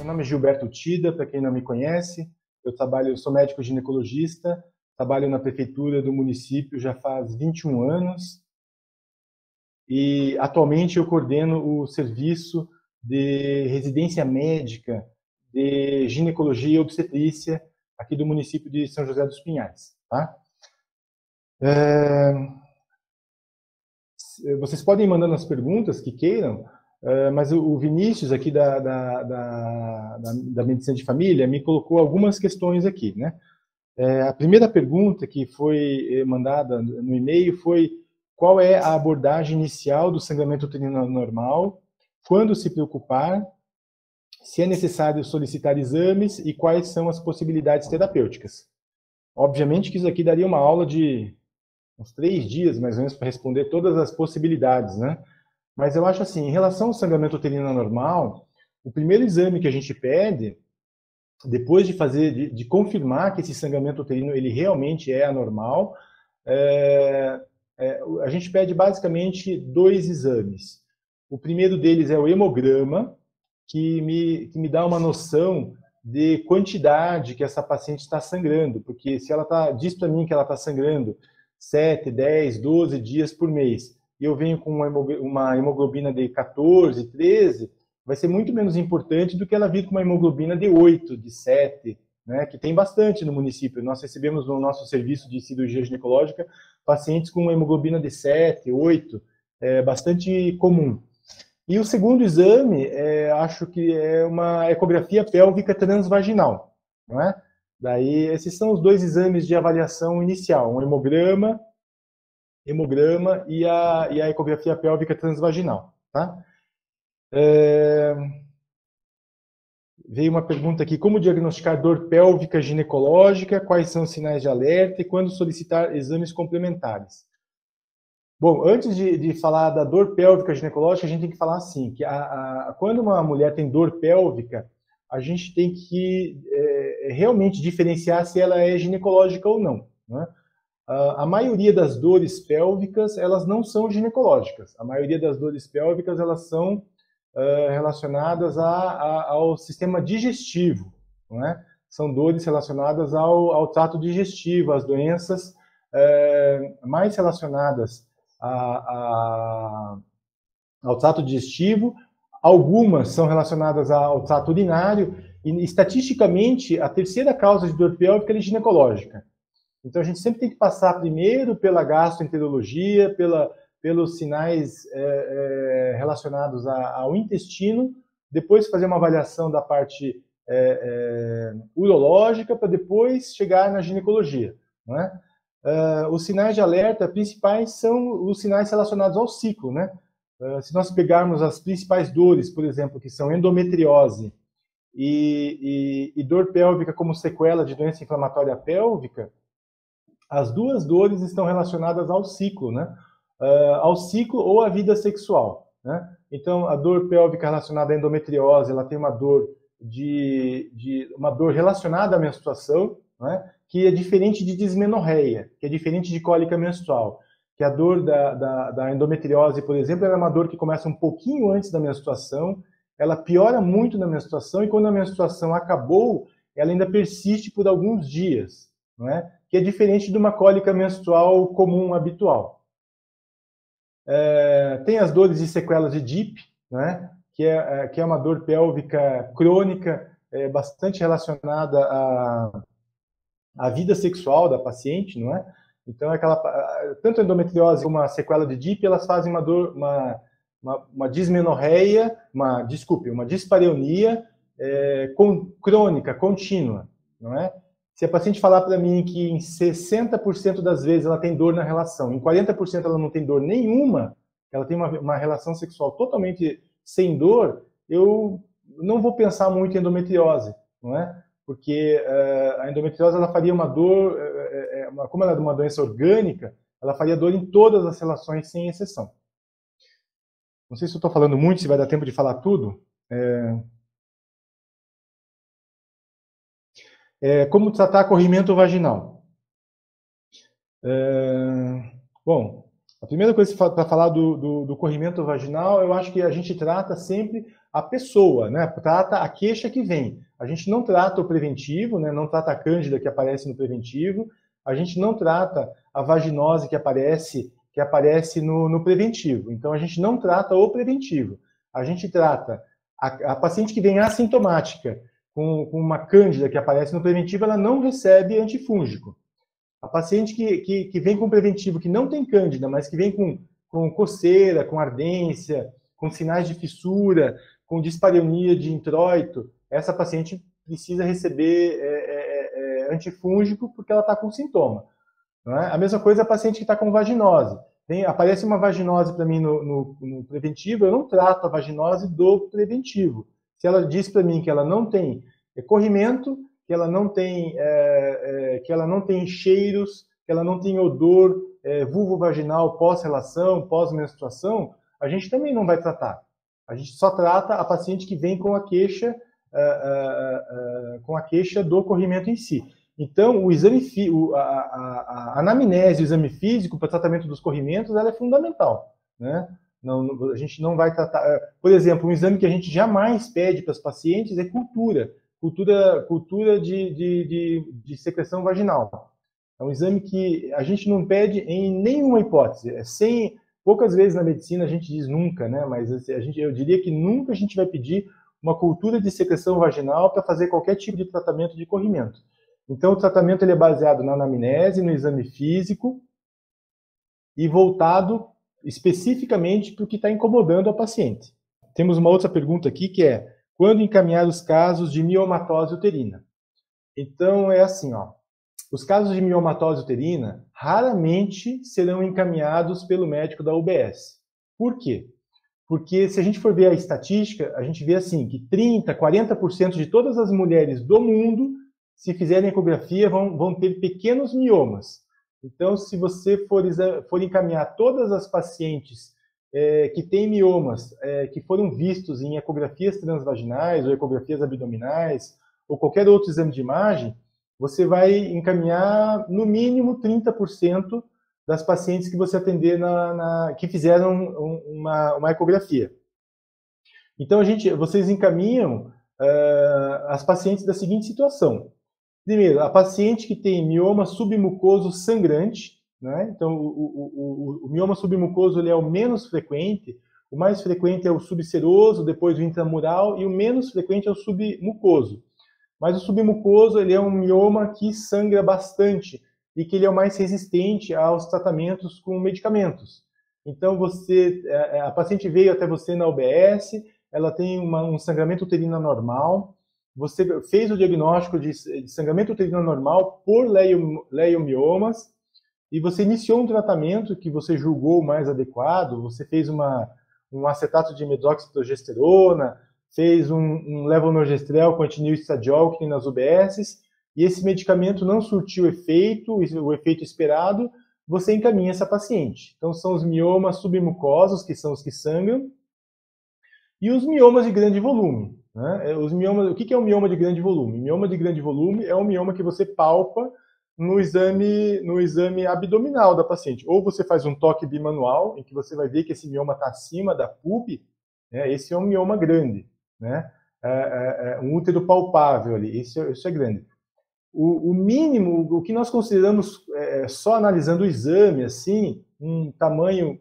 meu nome é Gilberto Tida, para quem não me conhece. Eu sou médico ginecologista, trabalho na prefeitura do município já faz 21 anos e atualmente eu coordeno o serviço de residência médica de ginecologia e obstetrícia aqui do município de São José dos Pinhais. Tá? Vocês podem ir mandando as perguntas que queiram, mas o Vinícius aqui da Medicina de Família me colocou algumas questões aqui, né? A primeira pergunta que foi mandada no e-mail foi: qual é a abordagem inicial do sangramento uterino anormal, quando se preocupar, se é necessário solicitar exames e quais são as possibilidades terapêuticas. Obviamente que isso aqui daria uma aula de uns 3 dias, mais ou menos, para responder todas as possibilidades, né? Mas eu acho assim, em relação ao sangramento uterino anormal, o primeiro exame que a gente pede, depois de confirmar que esse sangramento uterino ele realmente é anormal, a gente pede basicamente 2 exames. O primeiro deles é o hemograma, que me dá uma noção de quantidade que essa paciente está sangrando, porque se ela diz para mim que ela está sangrando 7, 10, 12 dias por mês, e eu venho com uma hemoglobina de 14, 13, vai ser muito menos importante do que ela vir com uma hemoglobina de 8, de 7, né, que tem bastante no município. Nós recebemos no nosso serviço de cirurgia ginecológica pacientes com uma hemoglobina de 7, 8, é bastante comum. E o segundo exame, acho que é uma ecografia pélvica transvaginal, não é? Daí, esses são os 2 exames de avaliação inicial, um hemograma e a ecografia pélvica transvaginal, tá? Veio uma pergunta aqui: como diagnosticar dor pélvica ginecológica, quais são os sinais de alerta e quando solicitar exames complementares? Bom, antes de falar da dor pélvica ginecológica, a gente tem que falar assim, que quando uma mulher tem dor pélvica, a gente tem que realmente diferenciar se ela é ginecológica ou não, né? A maioria das dores pélvicas, elas não são ginecológicas. A maioria das dores pélvicas, elas são relacionadas ao sistema digestivo, não é? São dores relacionadas ao trato digestivo, às doenças mais relacionadas ao trato digestivo. Algumas são relacionadas ao trato urinário e, estatisticamente, a terceira causa de dor pélvica é ginecológica. Então, a gente sempre tem que passar primeiro pela gastroenterologia, pelos sinais relacionados ao intestino, depois fazer uma avaliação da parte urológica, para depois chegar na ginecologia, não é? Os sinais de alerta principais são os sinais relacionados ao ciclo, né? Se nós pegarmos as principais dores, por exemplo, que são endometriose e dor pélvica como sequela de doença inflamatória pélvica, as 2 dores estão relacionadas ao ciclo, né? Ao ciclo ou à vida sexual, né? Então, a dor pélvica relacionada à endometriose, ela tem uma dor uma dor relacionada à menstruação, né? Que é diferente de dismenorreia, que é diferente de cólica menstrual. Que a dor da endometriose, por exemplo, ela é uma dor que começa um pouquinho antes da menstruação, ela piora muito na menstruação, e quando a menstruação acabou, ela ainda persiste por alguns dias, não é? Que é diferente de uma cólica menstrual comum, habitual. Tem as dores e sequelas de DIP, né? Que é uma dor pélvica crônica, bastante relacionada à vida sexual da paciente, não é? Então, tanto a endometriose como a sequela de DIP, elas fazem uma dismenorreia, uma dispareunia crônica, contínua, não é? Se a paciente falar para mim que em 60% das vezes ela tem dor na relação, em 40% ela não tem dor nenhuma, ela tem uma relação sexual totalmente sem dor, eu não vou pensar muito em endometriose, não é? Porque a endometriose ela faria uma dor, como ela é uma doença orgânica, ela faria dor em todas as relações, sem exceção. Não sei se eu estou falando muito, se vai dar tempo de falar tudo. Como tratar corrimento vaginal? Bom, a primeira coisa para falar do corrimento vaginal, eu acho que a gente trata sempre a pessoa, né? Trata a queixa que vem. A gente não trata o preventivo, né? Não trata a cândida que aparece no preventivo, a gente não trata a vaginose que aparece no preventivo. Então, a gente não trata o preventivo. A gente trata a paciente que vem assintomática, com uma cândida que aparece no preventivo, ela não recebe antifúngico. A paciente que vem com preventivo, que não tem cândida, mas que vem com coceira, com ardência, com sinais de fissura, com dispareunia de introito, essa paciente precisa receber antifúngico porque ela está com sintoma. Não é? A mesma coisa a paciente que está com vaginose. Aparece uma vaginose para mim no preventivo, eu não trato a vaginose do preventivo. Se ela diz para mim que ela não tem corrimento, que ela não tem cheiros, que ela não tem odor vulvovaginal pós-relação, pós-menstruação, a gente também não vai tratar. A gente só trata a paciente que vem com a queixa do corrimento em si. Então, a anamnese, o exame físico para tratamento dos corrimentos, ela é fundamental, né? Não, a gente não vai tratar... Por exemplo, um exame que a gente jamais pede para os pacientes é cultura de secreção vaginal. É um exame que a gente não pede em nenhuma hipótese. Poucas vezes na medicina a gente diz nunca, né? Mas eu diria que nunca a gente vai pedir uma cultura de secreção vaginal para fazer qualquer tipo de tratamento de corrimento. Então, o tratamento ele é baseado na anamnese, no exame físico e voltado especificamente para o que está incomodando a paciente. Temos uma outra pergunta aqui que é: quando encaminhar os casos de miomatose uterina? Então, é assim, ó. Os casos de miomatose uterina raramente serão encaminhados pelo médico da UBS. Por quê? Porque se a gente for ver a estatística, a gente vê assim que 30%, 40% de todas as mulheres do mundo, se fizerem ecografia, vão ter pequenos miomas. Então, se você for encaminhar todas as pacientes que têm miomas, que foram vistos em ecografias transvaginais ou ecografias abdominais, ou qualquer outro exame de imagem, você vai encaminhar no mínimo 30% das pacientes que você atender que fizeram uma ecografia. Então, vocês encaminham as pacientes da seguinte situação. Primeiro, a paciente que tem mioma submucoso sangrante, né? Então, o mioma submucoso ele é o menos frequente, o mais frequente é o subseroso, depois o intramural, e o menos frequente é o submucoso. Mas o submucoso ele é um mioma que sangra bastante e que ele é o mais resistente aos tratamentos com medicamentos. Então, a paciente veio até você na UBS, ela tem um sangramento uterino anormal, você fez o diagnóstico de sangramento uterino anormal por leiomiomas e você iniciou um tratamento que você julgou mais adequado, você fez um acetato de medoxyprogesterona, fez um levonorgestrel com etinil estradiol que tem nas UBSs, e esse medicamento não surtiu o efeito esperado, você encaminha essa paciente. Então, são os miomas submucosos, que são os que sangram, e os miomas de grande volume. Né? O que é um mioma de grande volume? Mioma de grande volume é um mioma que você palpa no exame abdominal da paciente. Ou você faz um toque bimanual, em que você vai ver que esse mioma está acima da pub, né? Esse é um mioma grande. Né? Um útero palpável ali, isso é grande. O mínimo, o que nós consideramos, só analisando o exame, assim, um tamanho,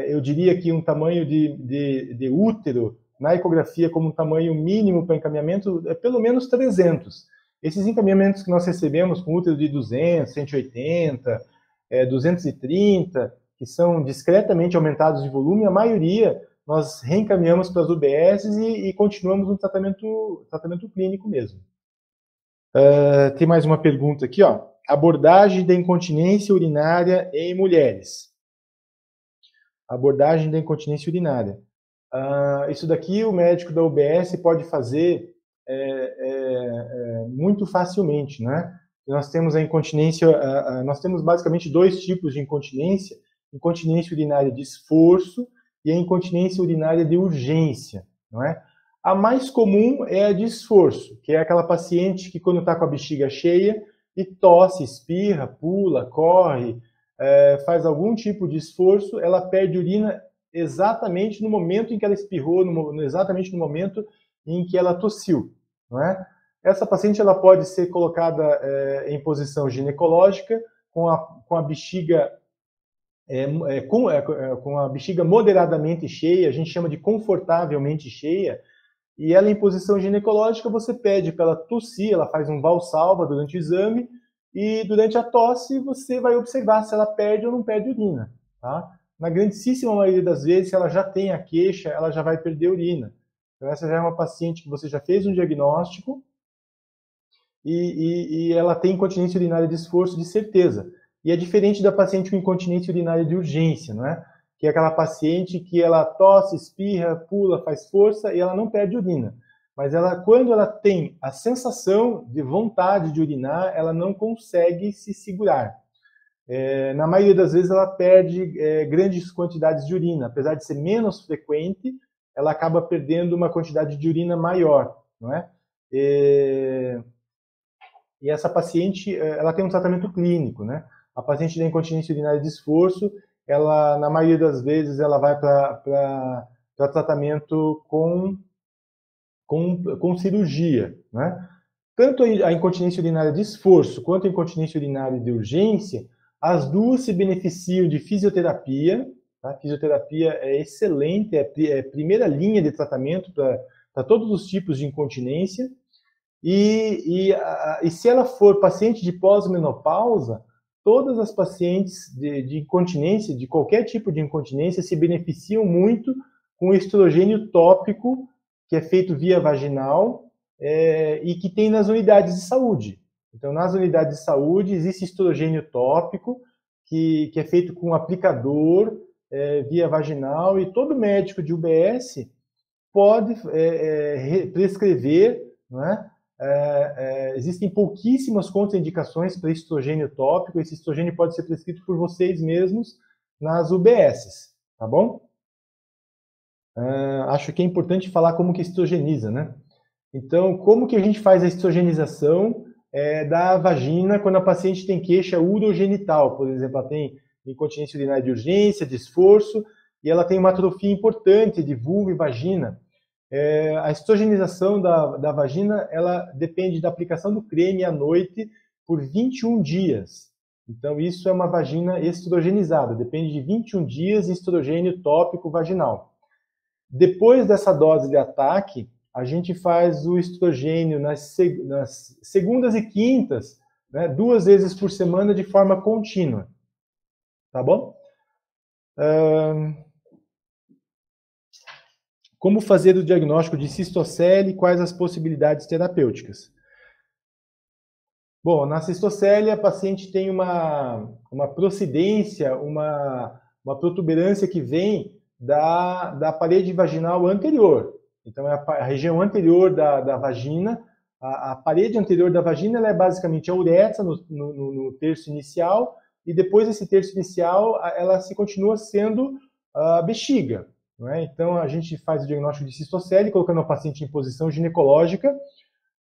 eu diria que um tamanho de útero, na ecografia como um tamanho mínimo para encaminhamento, é pelo menos 300. Esses encaminhamentos que nós recebemos com útero de 200, 180, 230, que são discretamente aumentados de volume, a maioria nós reencaminhamos para as UBSs e continuamos no tratamento clínico mesmo. Tem mais uma pergunta aqui, ó. Abordagem da incontinência urinária em mulheres. Abordagem da incontinência urinária. Isso daqui o médico da UBS pode fazer muito facilmente, né? Nós temos a incontinência, nós temos basicamente dois tipos de incontinência: incontinência urinária de esforço e a incontinência urinária de urgência, não é? A mais comum é a de esforço, que é aquela paciente que quando está com a bexiga cheia e tosse, espirra, pula, corre, faz algum tipo de esforço, ela perde urina exatamente no momento em que ela espirrou, exatamente no momento em que ela tossiu, não é? Essa paciente ela pode ser colocada em posição ginecológica, com a bexiga com a bexiga moderadamente cheia, a gente chama de confortavelmente cheia, e ela em posição ginecológica, você pede para ela tossir, ela faz um valsalva durante o exame, e durante a tosse você vai observar se ela perde ou não perde urina, tá? Na grandíssima maioria das vezes, se ela já tem a queixa, ela já vai perder urina. Então essa já é uma paciente que você já fez um diagnóstico, e ela tem incontinência urinária de esforço de certeza. E é diferente da paciente com incontinência urinária de urgência, não é? Que é aquela paciente que ela tosse, espirra, pula, faz força e ela não perde urina. Mas ela, quando ela tem a sensação de vontade de urinar, ela não consegue se segurar. Na maioria das vezes ela perde grandes quantidades de urina. Apesar de ser menos frequente, ela acaba perdendo uma quantidade de urina maior, não é? E essa paciente, ela tem um tratamento clínico, né? A paciente da incontinência urinária de esforço, ela, na maioria das vezes, ela vai para tratamento com cirurgia, né? Tanto a incontinência urinária de esforço quanto a incontinência urinária de urgência, as duas se beneficiam de fisioterapia. Tá? A fisioterapia é excelente, é a primeira linha de tratamento para todos os tipos de incontinência. E se ela for paciente de pós-menopausa, todas as pacientes de incontinência, de qualquer tipo de incontinência, se beneficiam muito com o estrogênio tópico, que é feito via vaginal, e que tem nas unidades de saúde. Então, nas unidades de saúde, existe estrogênio tópico, que é feito com aplicador, via vaginal, e todo médico de UBS pode prescrever, não é? Existem pouquíssimas contraindicações para estrogênio tópico. Esse estrogênio pode ser prescrito por vocês mesmos nas UBSs, tá bom? Acho que é importante falar como que estrogeniza, né? Então, como que a gente faz a estrogenização da vagina quando a paciente tem queixa urogenital? Por exemplo, ela tem incontinência urinária de urgência, de esforço, e ela tem uma atrofia importante de vulva e vagina. A estrogenização da vagina, ela depende da aplicação do creme à noite por 21 dias. Então, isso é uma vagina estrogenizada, depende de 21 dias de estrogênio tópico vaginal. Depois dessa dose de ataque, a gente faz o estrogênio nas segundas e quintas, né, 2 vezes por semana de forma contínua. Tá bom? Como fazer o diagnóstico de cistocele e quais as possibilidades terapêuticas? Bom, na cistocele a paciente tem uma procidência, uma protuberância que vem da parede vaginal anterior. Então, é a região anterior da vagina. A parede anterior da vagina ela é basicamente a uretra no terço inicial, e depois desse terço inicial ela se continua sendo a bexiga. Não é? Então, a gente faz o diagnóstico de cistocele, colocando o paciente em posição ginecológica.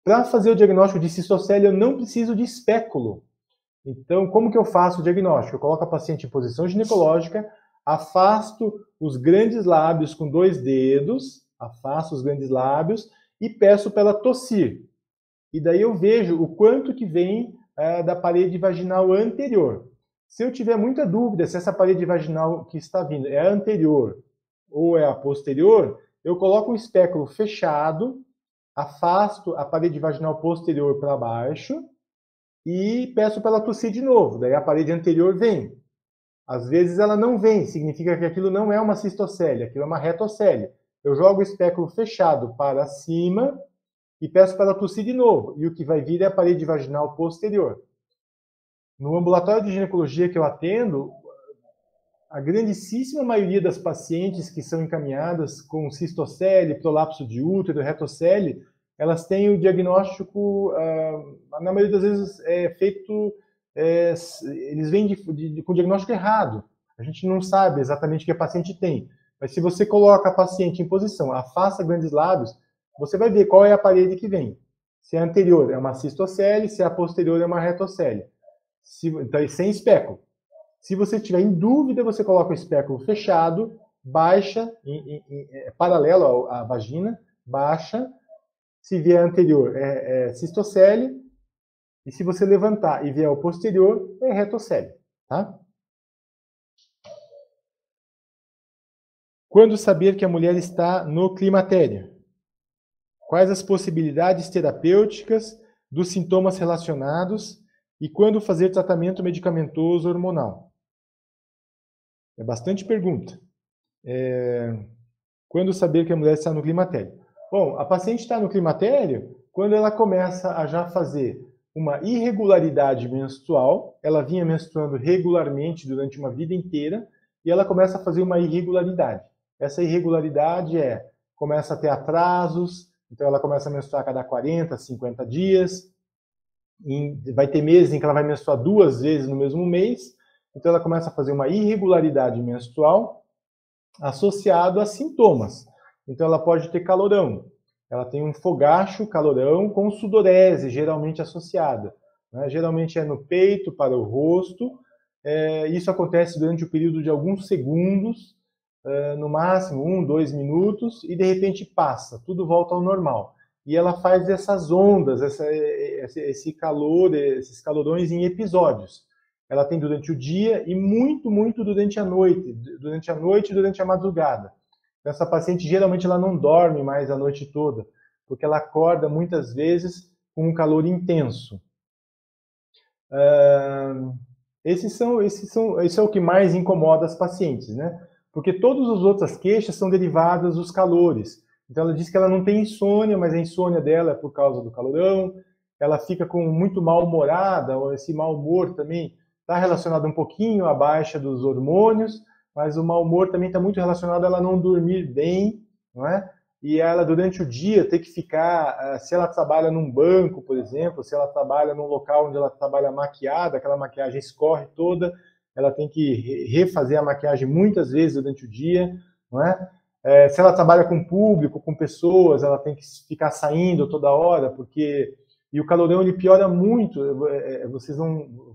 Para fazer o diagnóstico de cistocele, eu não preciso de espéculo. Então, como que eu faço o diagnóstico? Eu coloco a paciente em posição ginecológica, afasto os grandes lábios com 2 dedos, afasto os grandes lábios e peço para ela tossir. E daí eu vejo o quanto que vem da parede vaginal anterior. Se eu tiver muita dúvida se essa parede vaginal que está vindo é a anterior ou é a posterior, eu coloco um espéculo fechado, afasto a parede vaginal posterior para baixo e peço para ela tossir de novo. Daí a parede anterior vem. Às vezes ela não vem, significa que aquilo não é uma cistocele, aquilo é uma retocele. Eu jogo o espéculo fechado para cima e peço para ela tossir de novo. E o que vai vir é a parede vaginal posterior. No ambulatório de ginecologia que eu atendo, a grandíssima maioria das pacientes que são encaminhadas com cistocele, prolapso de útero, retocele, elas têm o diagnóstico, na maioria das vezes, feito, eles vêm com o diagnóstico errado. A gente não sabe exatamente o que a paciente tem. Mas se você coloca a paciente em posição, afasta grandes lábios, você vai ver qual é a parede que vem. Se a anterior é uma cistocele, se a posterior é uma retocele. Então, sem espéculo. Se você estiver em dúvida, você coloca o espéculo fechado, baixa, paralelo à vagina, baixa. Se vier anterior, é cistocele. E se você levantar e vier o posterior, é retocele. Tá? Quando saber que a mulher está no climatério? Quais as possibilidades terapêuticas dos sintomas relacionados e quando fazer tratamento medicamentoso hormonal? É bastante pergunta. Quando saber que a mulher está no climatério? Bom, a paciente está no climatério quando ela começa a já fazer uma irregularidade menstrual, ela vinha menstruando regularmente durante uma vida inteira, e ela começa a fazer uma irregularidade. Essa irregularidade começa a ter atrasos, então ela começa a menstruar a cada 40, 50 dias, vai ter meses em que ela vai menstruar 2 vezes no mesmo mês, então ela começa a fazer uma irregularidade menstrual associado a sintomas. Então ela pode ter calorão, ela tem um fogacho, calorão, com sudorese, geralmente associada. Né? Geralmente é no peito, para o rosto. Isso acontece durante o período de alguns segundos, no máximo 1, 2 minutos, e de repente passa, tudo volta ao normal. E ela faz essas ondas, esse calor, esses calorões em episódios. Ela tem durante o dia e muito, muito durante a noite e durante a madrugada. Essa paciente, geralmente, ela não dorme mais a noite toda, porque ela acorda, muitas vezes, com um calor intenso. Esse é o que mais incomoda as pacientes, né? Porque todas as outras queixas são derivadas dos calores. Então, ela diz que ela não tem insônia, mas a insônia dela é por causa do calorão. Ela fica muito mal-humorada, ou esse mau humor também está relacionado um pouquinho à baixa dos hormônios, mas o mau humor também está muito relacionado a ela não dormir bem, não é? E ela, durante o dia, ter que ficar, se ela trabalha num banco, por exemplo, se ela trabalha num local onde ela trabalha maquiada, aquela maquiagem escorre toda, ela tem que refazer a maquiagem muitas vezes durante o dia, não é? Se ela trabalha com público, com pessoas, ela tem que ficar saindo toda hora, porque... E o calorão, ele piora muito,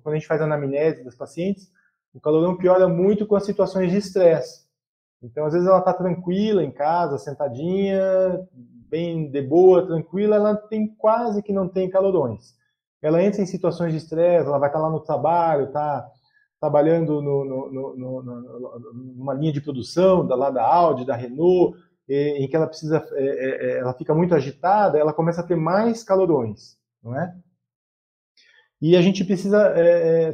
quando a gente faz a anamnese das pacientes, o calorão piora muito com as situações de estresse. Então, às vezes ela está tranquila em casa, sentadinha, bem de boa, tranquila, ela quase que não tem calorões. Ela entra em situações de estresse, ela vai estar lá no trabalho, está trabalhando numa linha de produção, lá da Audi, da Renault, em que ela ela fica muito agitada, ela começa a ter mais calorões, não é? E a gente precisa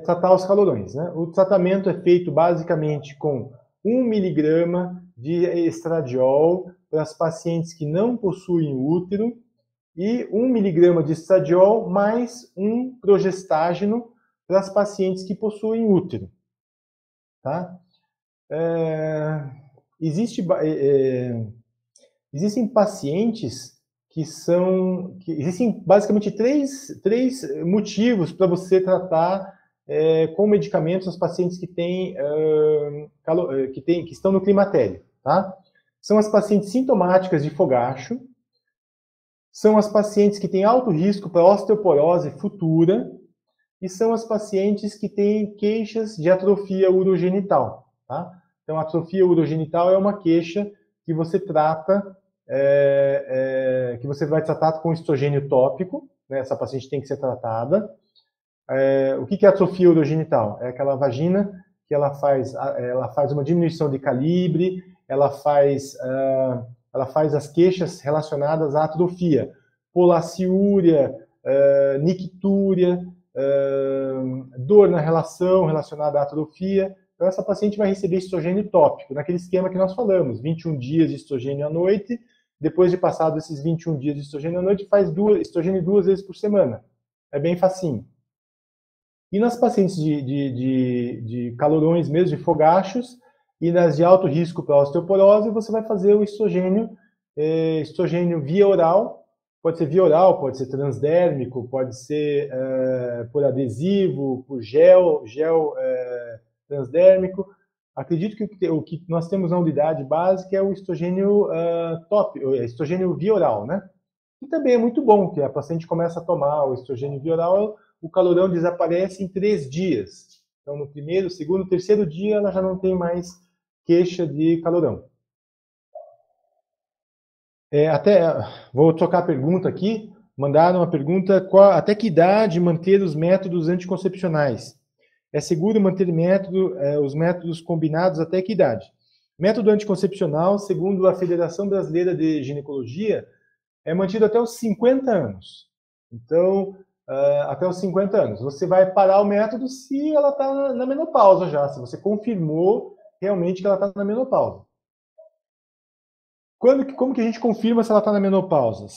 tratar os calorões, né? O tratamento é feito basicamente com 1 miligrama de estradiol para as pacientes que não possuem útero e 1 miligrama de estradiol mais um progestágeno para as pacientes que possuem útero. Tá? Existem pacientes existem basicamente três motivos para você tratar com medicamentos os pacientes que estão no climatério, tá? São as pacientes sintomáticas de fogacho, são as pacientes que têm alto risco para osteoporose futura e são as pacientes que têm queixas de atrofia urogenital, tá? Então, a atrofia urogenital é uma queixa que você trata que você vai tratar com estrogênio tópico, né? Essa paciente tem que ser tratada. O que é atrofia urogenital? É aquela vagina que ela faz uma diminuição de calibre, ela faz as queixas relacionadas à atrofia, polaciúria, nictúria, dor na relacionada à atrofia. Então, essa paciente vai receber estrogênio tópico, naquele esquema que nós falamos, 21 dias de estrogênio à noite. Depois de passado esses 21 dias de estrogênio à noite, faz estrogênio 2 vezes por semana. É bem facinho. E nas pacientes de calorões mesmo, de fogachos, e nas de alto risco para osteoporose, você vai fazer o estrogênio via oral. Pode ser via oral, pode ser transdérmico, pode ser por adesivo, por gel transdérmico. Acredito que o que nós temos na unidade básica é o estrogênio estrogênio via oral, né? E também é muito bom, que a paciente começa a tomar o estrogênio via oral, o calorão desaparece em 3 dias. Então, no primeiro, segundo, terceiro dia, ela já não tem mais queixa de calorão. Até vou trocar a pergunta aqui. Mandaram uma pergunta: até que idade manter os métodos anticoncepcionais? É seguro manter os métodos combinados até que idade? Método anticoncepcional, segundo a Federação Brasileira de Ginecologia, é mantido até os 50 anos. Então, até os 50 anos. Você vai parar o método se ela está na menopausa já, se você confirmou realmente que ela está na menopausa. Como que a gente confirma se ela está na menopausa?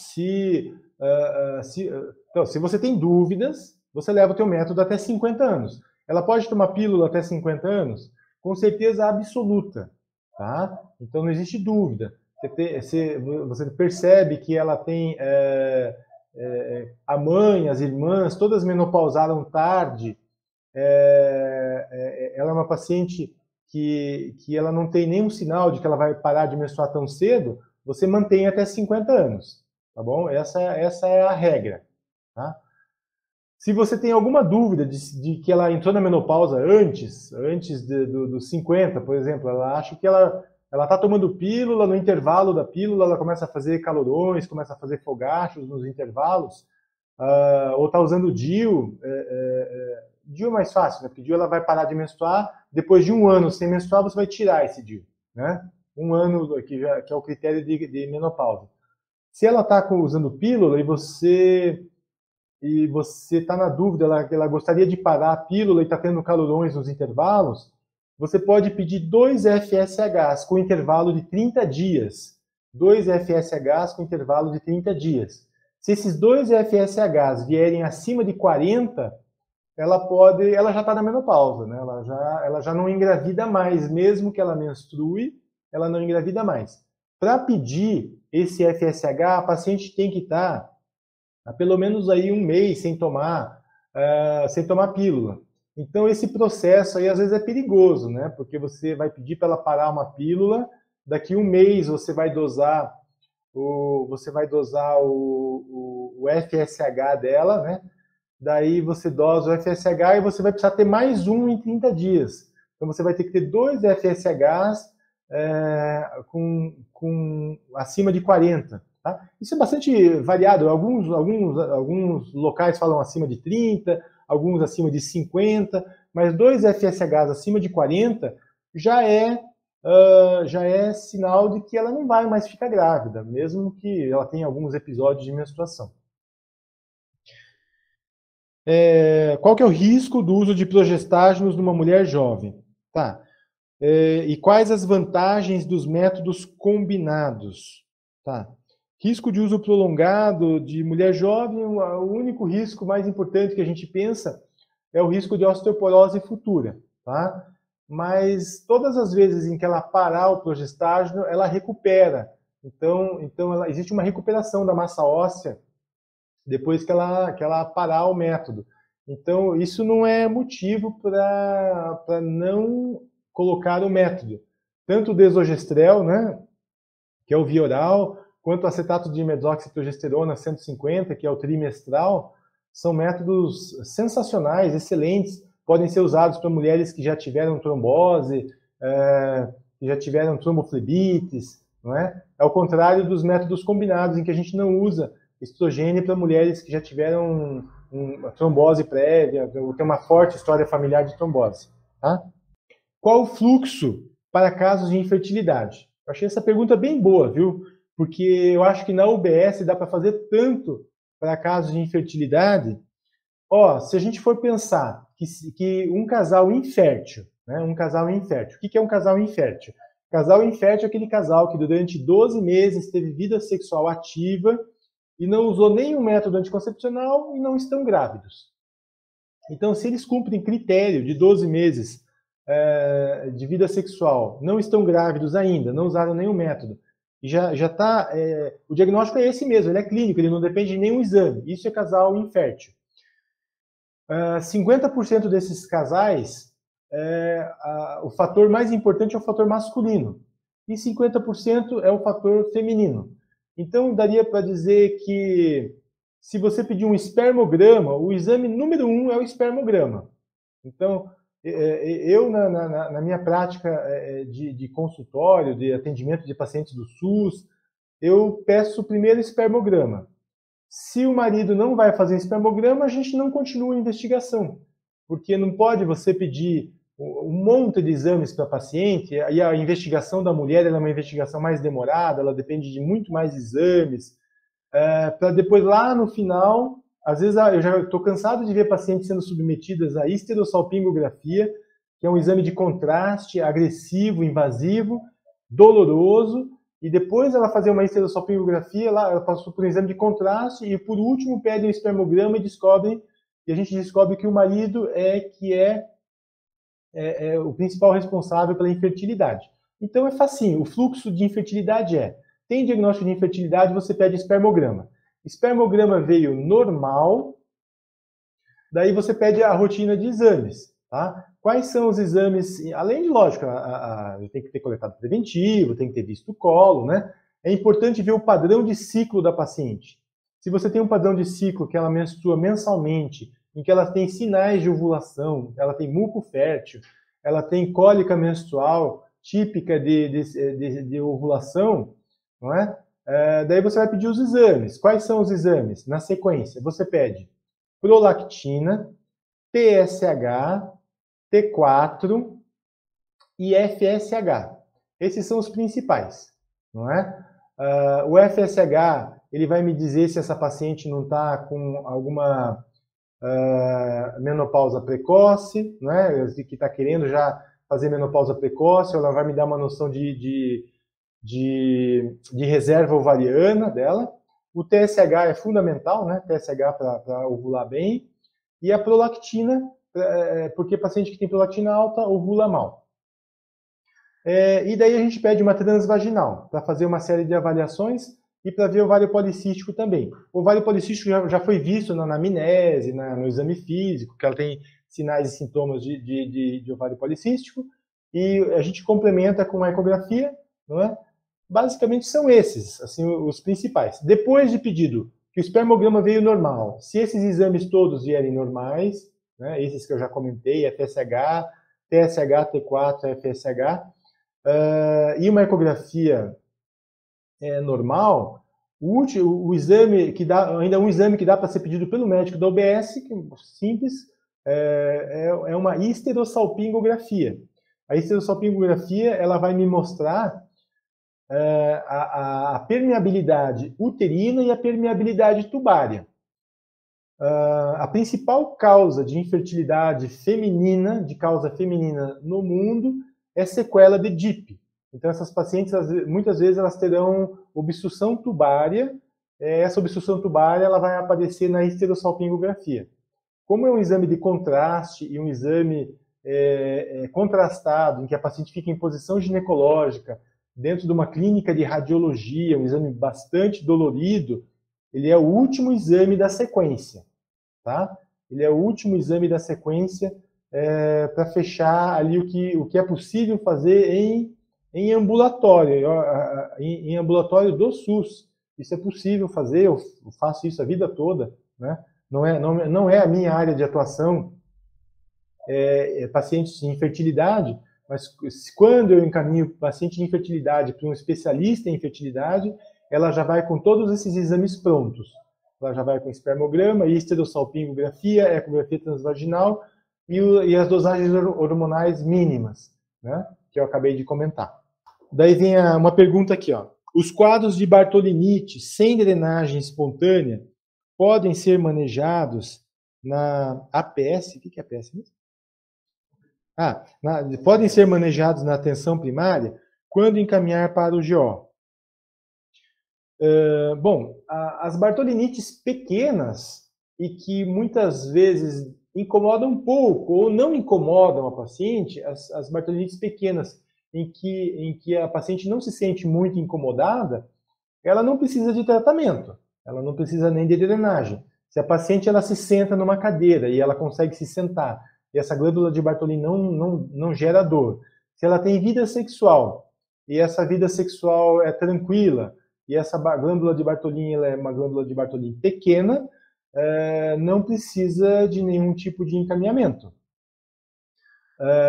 Então, se você tem dúvidas, você leva o teu método até 50 anos. Ela pode tomar pílula até 50 anos? Com certeza absoluta, tá? Então não existe dúvida. Você percebe que ela tem a mãe, as irmãs, todas menopausaram tarde. Ela é uma paciente que ela não tem nenhum sinal de que ela vai parar de menstruar tão cedo, você mantém até 50 anos, tá bom? Essa é a regra, tá? Se você tem alguma dúvida de que ela entrou na menopausa antes dos 50, por exemplo, ela acha que ela está tomando pílula, no intervalo da pílula ela começa a fazer calorões, começa a fazer fogachos nos intervalos, ou está usando DIU, DIU é mais fácil, né? Porque DIU ela vai parar de menstruar, depois de um ano sem menstruar você vai tirar esse DIU, né? Um ano que é o critério de menopausa. Se ela está usando pílula e você está na dúvida, ela gostaria de parar a pílula e está tendo calorões nos intervalos, você pode pedir 2 FSHs com intervalo de 30 dias. 2 FSHs com intervalo de 30 dias. Se esses 2 FSHs vierem acima de 40, ela já está na menopausa, né? Ela já não engravida mais, mesmo que ela menstrue, ela não engravida mais. Para pedir esse FSH, a paciente tem que estar há pelo menos aí um mês sem tomar pílula. Então esse processo aí às vezes é perigoso, né? Porque você vai pedir para ela parar uma pílula, daqui um mês você vai dosar o FSH dela, né? Daí você dosa o FSH e você vai precisar ter mais um em 30 dias. Então você vai ter que ter 2 FSHs com acima de 40. Tá? Isso é bastante variado. Alguns locais falam acima de 30, alguns acima de 50, mas 2 FSHs acima de 40 já é sinal de que ela não vai mais ficar grávida, mesmo que ela tenha alguns episódios de menstruação. Qual que é o risco do uso de progestágenos numa mulher jovem? Tá. E quais as vantagens dos métodos combinados? Tá. Risco de uso prolongado de mulher jovem, o único risco mais importante que a gente pensa é o risco de osteoporose futura, tá? Mas todas as vezes em que ela parar o progestágeno, ela recupera. Então existe uma recuperação da massa óssea depois que ela parar o método. Então, isso não é motivo para não colocar o método. Tanto o desogestrel, né, que é o via oral, quanto o acetato de mesoxiprogesterona 150, que é o trimestral, são métodos sensacionais, excelentes, podem ser usados para mulheres que já tiveram trombose, que já tiveram tromboflebites, não é? Ao contrário dos métodos combinados, em que a gente não usa estrogênio para mulheres que já tiveram uma trombose prévia, ou tem uma forte história familiar de trombose. Tá? Qual o fluxo para casos de infertilidade? Eu achei essa pergunta bem boa, viu? Porque eu acho que na UBS dá para fazer tanto para casos de infertilidade. Se a gente for pensar que um casal infértil, né, um casal infértil, o que é um casal infértil? Casal infértil é aquele casal que durante 12 meses teve vida sexual ativa e não usou nenhum método anticoncepcional e não estão grávidos. Então, se eles cumprem critério de 12 meses de vida sexual, não estão grávidos ainda, não usaram nenhum método, e já está. O diagnóstico é esse mesmo, ele é clínico, ele não depende de nenhum exame. Isso é casal infértil. 50% desses casais, o fator mais importante é o fator masculino, e 50% é o fator feminino. Então, daria para dizer que se você pedir um espermograma, o exame número 1 é o espermograma. Então, eu, na minha prática de consultório, de atendimento de pacientes do SUS, eu peço o primeiro espermograma. Se o marido não vai fazer espermograma, a gente não continua a investigação, porque não pode você pedir um monte de exames para a paciente, e a investigação da mulher é uma investigação mais demorada, ela depende de muito mais exames, para depois lá no final, às vezes eu já estou cansado de ver pacientes sendo submetidas a histerosalpingografia, que é um exame de contraste agressivo, invasivo, doloroso, e depois ela fazer uma histerosalpingografia, ela passou por um exame de contraste e por último pede um espermograma e a gente descobre que o marido é o principal responsável pela infertilidade. Então é facinho, o fluxo de infertilidade tem diagnóstico de infertilidade, você pede espermograma. Espermograma veio normal, daí você pede a rotina de exames, tá? Quais são os exames, além de, lógico, tem que ter coletado preventivo, tem que ter visto o colo, né? É importante ver o padrão de ciclo da paciente. Se você tem um padrão de ciclo que ela menstrua mensalmente, em que ela tem sinais de ovulação, ela tem muco fértil, ela tem cólica menstrual típica de ovulação, não é? Daí você vai pedir os exames. Quais são os exames? Na sequência, você pede prolactina, TSH, T4 e FSH. Esses são os principais, não é? O FSH, ele vai me dizer se essa paciente não está com alguma menopausa precoce, né? Que está querendo já fazer menopausa precoce, ela vai me dar uma noção de reserva ovariana dela. O TSH é fundamental, né? TSH para ovular bem. E a prolactina, porque paciente que tem prolactina alta ovula mal. E daí a gente pede uma transvaginal para fazer uma série de avaliações e para ver o ovário policístico também. O ovário policístico já foi visto na anamnese, no exame físico, que ela tem sinais e sintomas de ovário policístico, e a gente complementa com a ecografia, não é? Basicamente são esses, assim, os principais. Depois de pedido que o espermograma veio normal, se esses exames todos vierem normais, né, esses que eu já comentei, FSH, TSH, T4, FSH, e uma ecografia normal, o exame que dá, ainda um exame que dá para ser pedido pelo médico da UBS, que é simples, é uma histerossalpingografia. A histerossalpingografia, ela vai me mostrar a permeabilidade uterina e a permeabilidade tubária. A principal causa de infertilidade feminina, de causa feminina no mundo, é sequela de DIP. Então, essas pacientes, muitas vezes, elas terão obstrução tubária. Essa obstrução tubária ela vai aparecer na histerossalpingografia. Como é um exame de contraste e um exame contrastado, em que a paciente fica em posição ginecológica, dentro de uma clínica de radiologia, um exame bastante dolorido, ele é o último exame da sequência, tá? Ele é o último exame da sequência para fechar ali o que é possível fazer em ambulatório, em ambulatório do SUS. Isso é possível fazer, eu faço isso a vida toda, né? Não é a minha área de atuação, pacientes de infertilidade, mas quando eu encaminho paciente de infertilidade para um especialista em infertilidade, ela já vai com todos esses exames prontos. Ela já vai com espermograma, histerossalpingografia, ecografia transvaginal e as dosagens hormonais mínimas, né, que eu acabei de comentar. Daí vem uma pergunta aqui, ó. Os quadros de Bartolinite sem drenagem espontânea podem ser manejados na APS? O que é APS mesmo? Podem ser manejados na atenção primária quando encaminhar para o GO. Bom, as Bartolinites pequenas e que muitas vezes incomodam um pouco ou não incomodam a paciente, as Bartolinites pequenas em que a paciente não se sente muito incomodada, ela não precisa de tratamento, ela não precisa nem de drenagem. Se a paciente ela se senta numa cadeira e ela consegue se sentar, e essa glândula de Bartolin não gera dor, se ela tem vida sexual, e essa vida sexual é tranquila, e essa glândula de Bartolin ela é uma glândula de Bartolin pequena, não precisa de nenhum tipo de encaminhamento.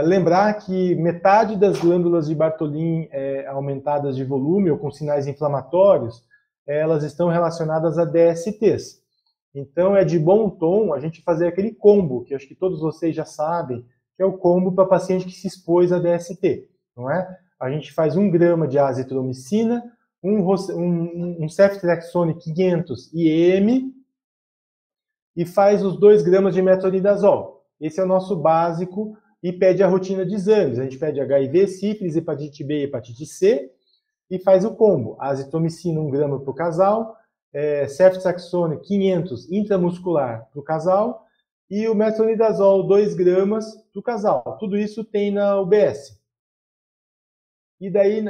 Lembrar que metade das glândulas de Bartholin aumentadas de volume ou com sinais inflamatórios, elas estão relacionadas a DSTs. Então, é de bom tom a gente fazer aquele combo, que acho que todos vocês já sabem, que é o combo para paciente que se expôs a DST, não é? A gente faz 1 grama de azitromicina, um ceftriaxone 500 IM e faz os 2 gramas de metronidazol. Esse é o nosso básico e pede a rotina de exames. A gente pede HIV, sífilis, hepatite B e hepatite C e faz o combo. Azitromicina 1 grama para o casal, ceftriaxone 500 intramuscular para o casal e o metronidazol 2 gramas para o casal. Tudo isso tem na UBS. E daí,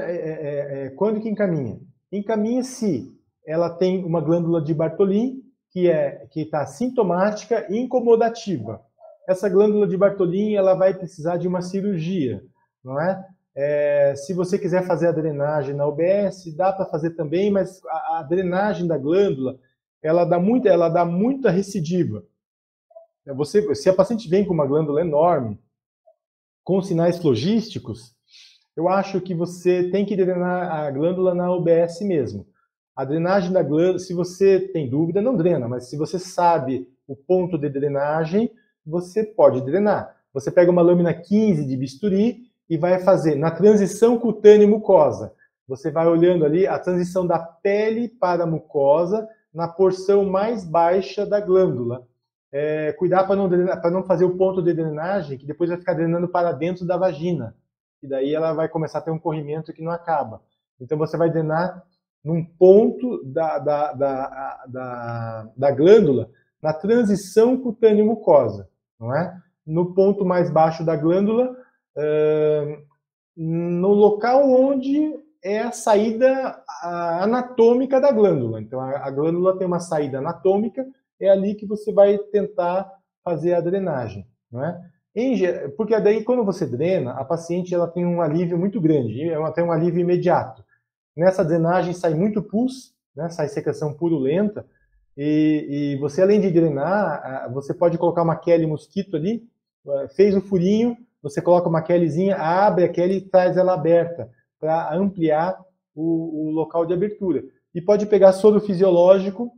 quando que encaminha? Encaminha se ela tem uma glândula de Bartholin que está sintomática e incomodativa. Essa glândula de Bartholin ela vai precisar de uma cirurgia, não é? Se você quiser fazer a drenagem na UBS, dá para fazer também, mas a drenagem da glândula ela dá muita recidiva. Se a paciente vem com uma glândula enorme, com sinais flogísticos, eu acho que você tem que drenar a glândula na UBS mesmo. A drenagem da glândula, se você tem dúvida, não drena, mas se você sabe o ponto de drenagem, você pode drenar. Você pega uma lâmina 15 de bisturi e vai fazer na transição cutânea-mucosa. Você vai olhando ali a transição da pele para a mucosa na porção mais baixa da glândula. Cuidar para não fazer o ponto de drenagem, que depois vai ficar drenando para dentro da vagina. E daí ela vai começar a ter um corrimento que não acaba. Então você vai drenar num ponto da glândula na transição cutânea-mucosa, não é? No ponto mais baixo da glândula, no local onde é a saída anatômica da glândula. Então a glândula tem uma saída anatômica, é ali que você vai tentar fazer a drenagem, não é? Porque daí, quando você drena, a paciente ela tem um alívio muito grande, ela tem um alívio imediato. Nessa drenagem sai muito pus, né, sai secreção purulenta, e você, além de drenar, você pode colocar uma Kelly mosquito ali, fez o furinho, você coloca uma Kellyzinha, abre a Kelly e traz ela aberta, para ampliar o local de abertura. E pode pegar soro fisiológico,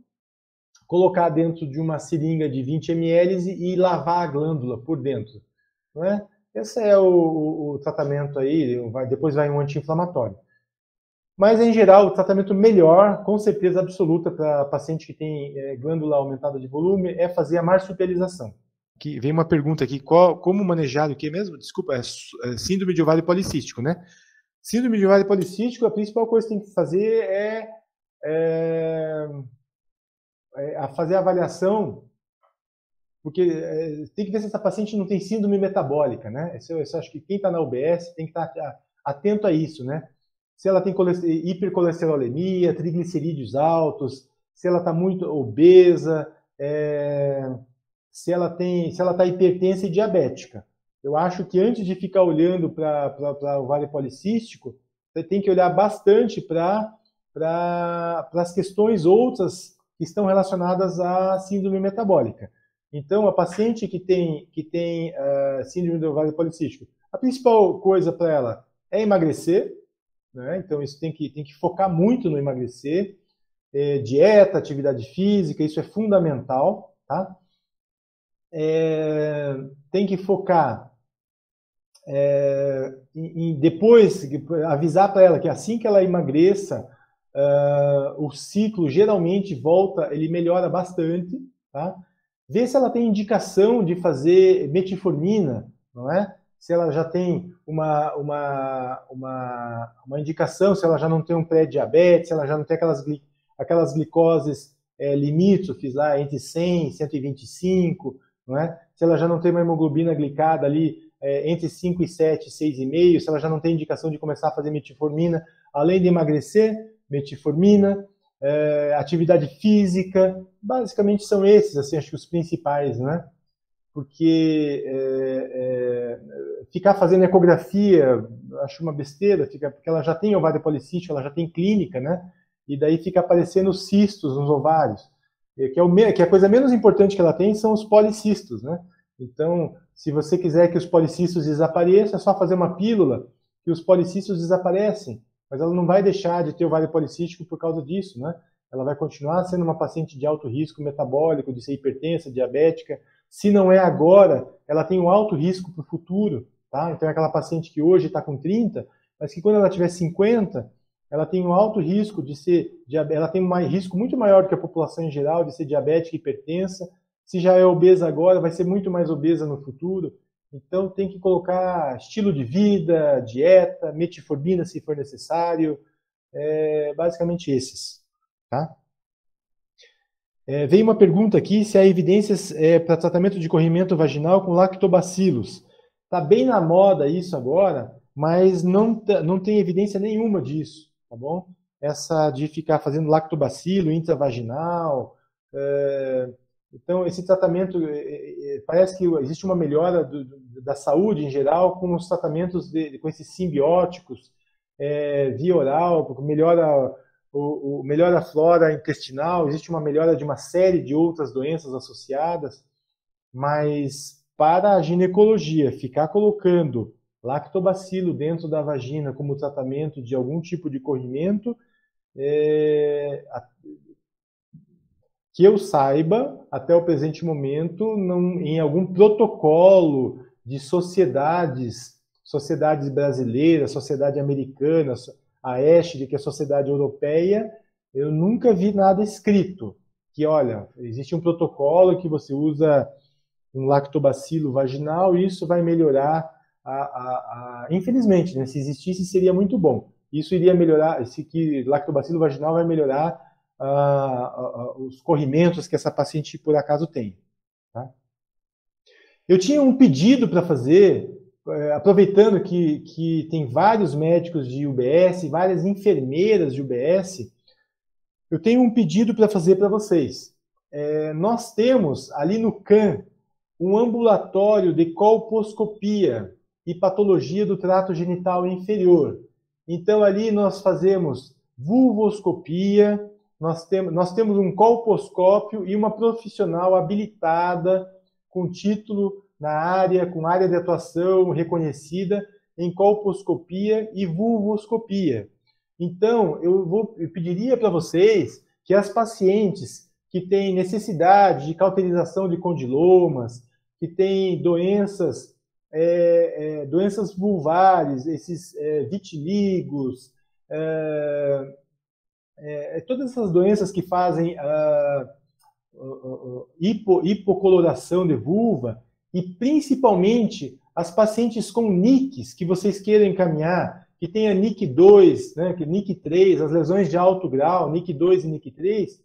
colocar dentro de uma seringa de 20 ml e lavar a glândula por dentro. Não é? Esse é o tratamento aí, depois vai um anti-inflamatório. Mas, em geral, o tratamento melhor, com certeza absoluta, para paciente que tem glândula aumentada de volume, é fazer a marsupialização. Aqui, vem uma pergunta aqui, como manejar o que mesmo? Desculpa, síndrome de ovário policístico, né? Síndrome de ovário policístico, a principal coisa que tem que fazer é fazer a avaliação, porque tem que ver se essa paciente não tem síndrome metabólica, né? Eu acho que quem está na UBS tem que estar atento a isso, né? Se ela tem hipercolesterolemia, triglicerídeos altos, se ela está muito obesa, se ela está hipertensa e diabética. Eu acho que antes de ficar olhando para o ovário policístico, você tem que olhar bastante para as questões outras que estão relacionadas à síndrome metabólica. Então, a paciente que tem síndrome do ovário policístico, a principal coisa para ela é emagrecer, né? Então, isso tem que focar muito no emagrecer. Dieta, atividade física, isso é fundamental, tá? Tem que focar depois, avisar para ela que assim que ela emagreça, o ciclo geralmente volta, ele melhora bastante, tá? Ver se ela tem indicação de fazer metformina, não é? Se ela já tem uma indicação, se ela já não tem um pré-diabetes, se ela já não tem aquelas glicoses limítrofes lá entre 100 e 125, não é? Se ela já não tem uma hemoglobina glicada ali entre 5 e 7, 6,5, se ela já não tem indicação de começar a fazer metformina, além de emagrecer, metformina, atividade física, basicamente são esses, assim, acho que os principais, né? Porque ficar fazendo ecografia, acho uma besteira, porque ela já tem ovário policístico, ela já tem clínica, né? E daí fica aparecendo cistos nos ovários, que a coisa menos importante que ela tem são os policistos, né? Então, Se você quiser que os policistos desapareçam, é só fazer uma pílula que os policistos desaparecem. Mas ela não vai deixar de ter ovário policístico por causa disso, né? Ela vai continuar sendo uma paciente de alto risco metabólico, de ser hipertensa, diabética. Se não é agora, ela tem um alto risco para o futuro, tá? Então é aquela paciente que hoje está com 30, mas que quando ela tiver 50, ela tem um alto risco de ser, ela tem um risco muito maior do que a população em geral de ser diabética e hipertensa. Se já é obesa agora, vai ser muito mais obesa no futuro. Então tem que colocar estilo de vida, dieta, metformina se for necessário, basicamente esses. Tá? Veio uma pergunta aqui se há evidências para tratamento de corrimento vaginal com lactobacilos. Está bem na moda isso agora, mas não tem evidência nenhuma disso, tá bom? Essa de ficar fazendo lactobacilo intravaginal. Então, esse tratamento, parece que existe uma melhora da saúde em geral com os tratamentos com esses simbióticos via oral, melhora a flora intestinal, existe uma melhora de uma série de outras doenças associadas, mas para a ginecologia, ficar colocando lactobacilo dentro da vagina como tratamento de algum tipo de corrimento, que eu saiba, até o presente momento, não, em algum protocolo de sociedades brasileiras, sociedade americana, a ESHRE, que é a sociedade europeia, eu nunca vi nada escrito. Que, olha, existe um protocolo que você usa um lactobacilo vaginal e isso vai melhorar, infelizmente, né? Se existisse seria muito bom. Isso iria melhorar, que lactobacilo vaginal vai melhorar os corrimentos que essa paciente por acaso tem. Tá? Eu tinha um pedido para fazer, aproveitando que tem vários médicos de UBS, várias enfermeiras de UBS, eu tenho um pedido para fazer para vocês. Nós temos ali no CAN um ambulatório de colposcopia e patologia do trato genital inferior. Então ali nós fazemos vulvoscopia, nós temos um colposcópio e uma profissional habilitada com título na área, com área de atuação reconhecida em colposcopia e vulvoscopia. Então, eu pediria para vocês que as pacientes que têm necessidade de cauterização de condilomas, que têm doenças vulvares, esses vitíligos, todas essas doenças que fazem hipocoloração de vulva, e principalmente as pacientes com NICs que vocês queiram encaminhar, que tem a NIC2, né, NIC3, as lesões de alto grau, NIC2 e NIC3,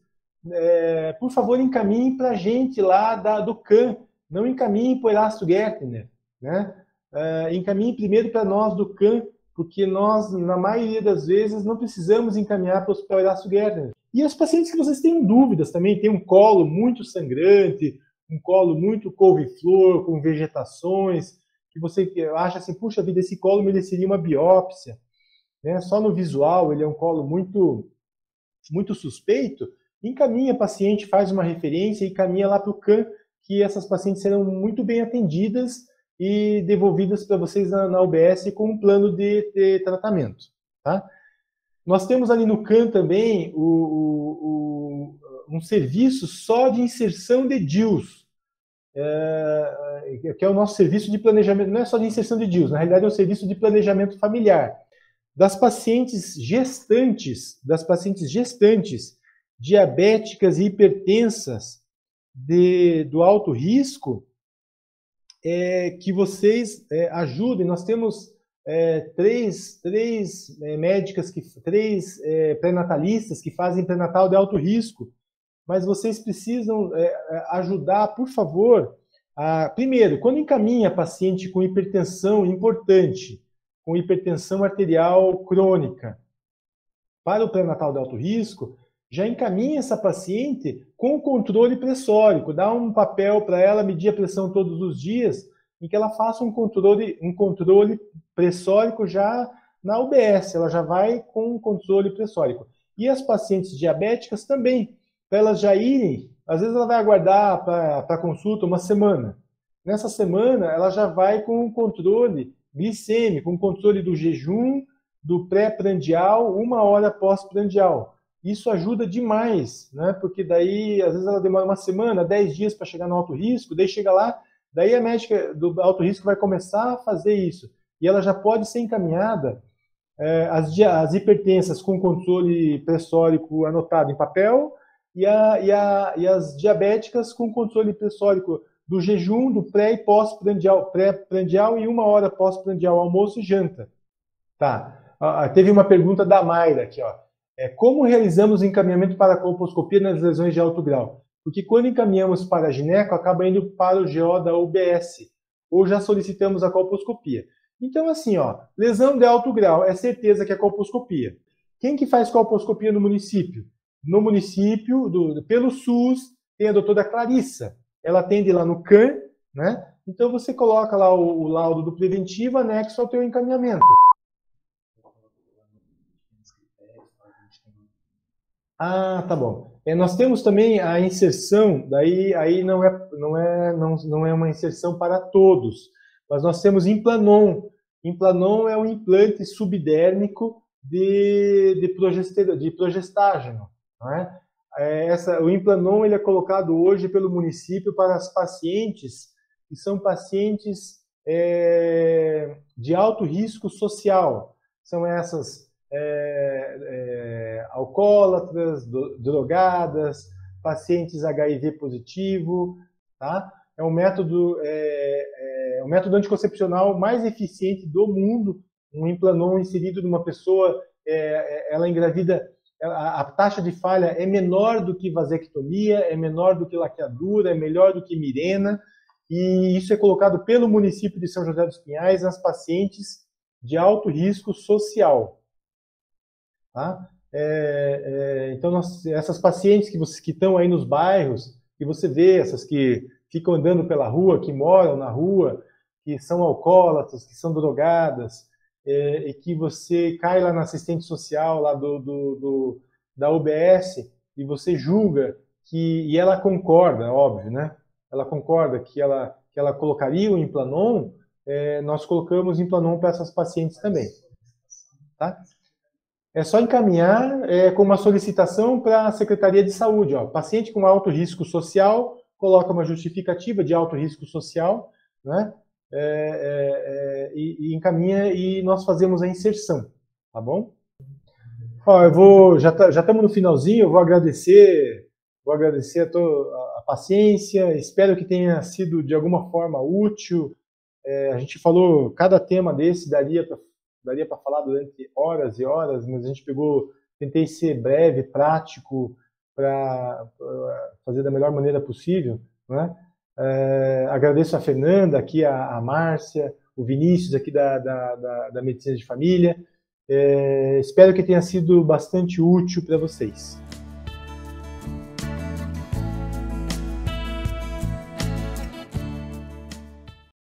por favor, encaminhem para a gente lá do CAN, não encaminhem para o Erasto Gertner, né? Encaminhem primeiro para nós do CAN, porque nós, na maioria das vezes, não precisamos encaminhar para o Hospital Erasto Gertner. E as pacientes que vocês têm dúvidas também, tem um colo muito sangrante, um colo muito couve-flor, com vegetações, que você acha assim, puxa vida, esse colo mereceria uma biópsia, né? Só no visual ele é um colo muito, muito suspeito, encaminha a paciente, faz uma referência e encaminha lá para o CAN, que essas pacientes serão muito bem atendidas e devolvidas para vocês na UBS com um plano de tratamento. Tá? Nós temos ali no CAN também um serviço só de inserção de DIUs, que é o nosso serviço de planejamento, não é só de inserção de DIUs, na realidade é um serviço de planejamento familiar. Das pacientes gestantes diabéticas e hipertensas do alto risco, que vocês ajudem. Nós temos três médicas, três pré-natalistas que fazem pré-natal de alto risco, mas vocês precisam ajudar, por favor, primeiro, quando encaminha paciente com hipertensão importante, com hipertensão arterial crônica, para o pré-natal de alto risco, já encaminha essa paciente com controle pressórico, dá um papel para ela medir a pressão todos os dias, em que ela faça um controle pressórico já na UBS, ela já vai com um controle pressórico. E as pacientes diabéticas também, para elas já irem, às vezes ela vai aguardar para consulta uma semana. nessa semana ela já vai com o controle glicêmico, com o controle do jejum, do pré-prandial, 1 hora pós-prandial. Isso ajuda demais, né? Porque daí, às vezes, ela demora uma semana, 10 dias para chegar no alto risco, daí chega lá, daí a médica do alto risco vai começar a fazer isso. E ela já pode ser encaminhada, as hipertensas com controle pressórico anotado em papel e as diabéticas com controle pressórico do jejum, do pré e pós-prandial, pré-prandial e 1 hora pós-prandial, almoço e janta. Tá. Teve uma pergunta da Mayra aqui, ó. Como realizamos o encaminhamento para a colposcopia nas lesões de alto grau? Porque quando encaminhamos para a gineco, acaba indo para o GO da UBS, ou já solicitamos a colposcopia. Então, assim, ó, lesão de alto grau, é certeza que é colposcopia. Quem que faz colposcopia no município? No município, pelo SUS, tem a doutora Clarissa. Ela atende lá no CAN, né? Então você coloca lá o laudo do preventivo anexo ao teu encaminhamento. Ah, tá bom. Nós temos também a inserção, daí aí não é uma inserção para todos, mas nós temos Implanon. Implanon é um implante subdérmico de progestágeno. Não é? O Implanon ele é colocado hoje pelo município para as pacientes que são pacientes de alto risco social. São essas alcoólatras, drogadas, pacientes HIV positivo, tá? É um método anticoncepcional mais eficiente do mundo, um Implanon inserido numa pessoa, ela engravida, a taxa de falha é menor do que vasectomia, é menor do que laqueadura, é melhor do que Mirena, e isso é colocado pelo município de São José dos Pinhais nas pacientes de alto risco social. Tá? Então, essas pacientes que estão aí nos bairros, que você vê, essas que ficam andando pela rua, que moram na rua, que são alcoólatras, que são drogadas, e que você cai lá na assistente social lá da UBS e você julga e ela concorda, óbvio, né? Ela concorda que ela colocaria o Implanon, nós colocamos Implanon para essas pacientes também. Tá? É só encaminhar com uma solicitação para a Secretaria de Saúde. Ó. Paciente com alto risco social, coloca uma justificativa de alto risco social, né? E encaminha e nós fazemos a inserção, tá bom? Ó, já estamos no finalzinho, eu vou agradecer a paciência, espero que tenha sido de alguma forma útil. A gente falou, cada tema desse daria para falar durante horas e horas, mas a gente tentei ser breve, prático, para fazer da melhor maneira possível, né? Agradeço a Fernanda, aqui a Márcia, o Vinícius aqui da Medicina de Família. Espero que tenha sido bastante útil para vocês.